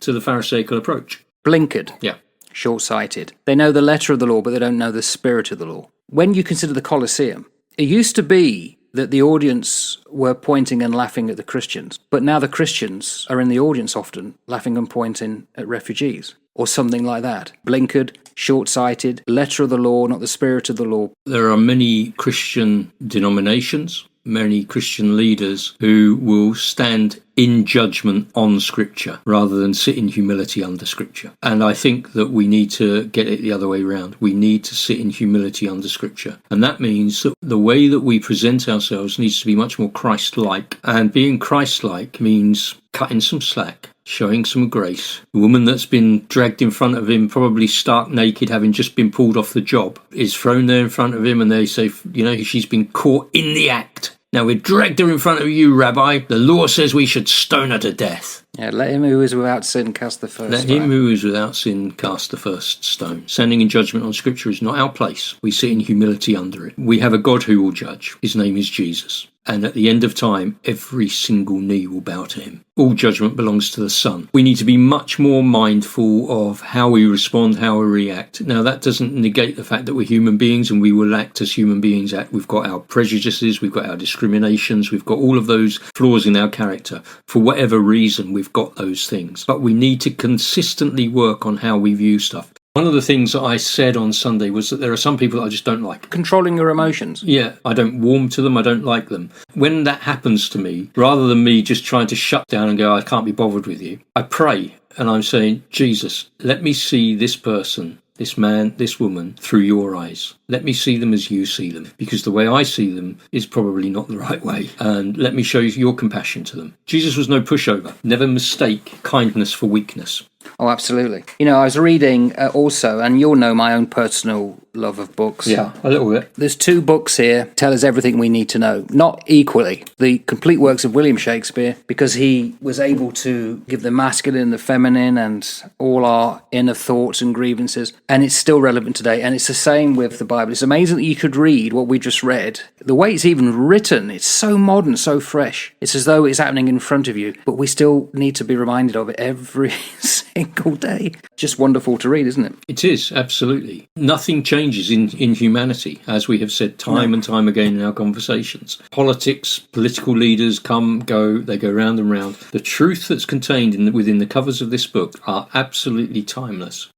to the Pharisaical approach. Blinkered. Yeah. Short-sighted. They know the letter of the law, but they don't know the spirit of the law. When you consider the Colosseum, it used to be that the audience were pointing and laughing at the Christians, but now the Christians are in the audience often, laughing and pointing at refugees, or something like that. Blinkered, short-sighted, letter of the law, not the spirit of the law. There are many Christian denominations, many Christian leaders who will stand in judgment on Scripture rather than sit in humility under Scripture. And I think that we need to get it the other way around. We need to sit in humility under Scripture. And that means that the way that we present ourselves needs to be much more Christ-like. And being Christ-like means cutting some slack, showing some grace. A woman that's been dragged in front of him, probably stark naked, having just been pulled off the job, is thrown there in front of him, and they say, she's been caught in the act. Now we dragged her in front of you, Rabbi. The law says we should stone her to death. Yeah, let him who is without sin cast the first stone. Let him who is without sin cast the first stone. Standing in judgment on Scripture is not our place. We sit in humility under it. We have a God who will judge. His name is Jesus. And at the end of time, every single knee will bow to him. All judgment belongs to the Son. We need to be much more mindful of how we respond, how we react. Now, that doesn't negate the fact that we're human beings and we will act as human beings act. We've got our prejudices, we've got our discriminations, we've got all of those flaws in our character. For whatever reason, we've got those things. But we need to consistently work on how we view stuff. One of the things that I said on Sunday was that there are some people that I just don't like. Controlling your emotions. Yeah, I don't warm to them, I don't like them. When that happens to me, rather than me just trying to shut down and go, I can't be bothered with you, I pray and I'm saying, Jesus, let me see this person, this man, this woman, through your eyes. Let me see them as you see them, because the way I see them is probably not the right way. And let me show you your compassion to them. Jesus was no pushover. Never mistake kindness for weakness. Oh, absolutely. I was reading also, and you'll know my own personal love of books. Yeah, a little bit. There's 2 books here tell us everything we need to know. Not equally. The complete works of William Shakespeare, because he was able to give the masculine, the feminine, and all our inner thoughts and grievances. And it's still relevant today. And it's the same with the Bible. It's amazing that you could read what we just read. The way it's even written, it's so modern, so fresh. It's as though it's happening in front of you. But we still need to be reminded of it every single day. Just wonderful to read, isn't it? It is, absolutely. Nothing changes in humanity, as we have said time and time again in our conversations. Politics, political leaders come, go, they go round and round. The truth that's contained within the covers of this book are absolutely timeless.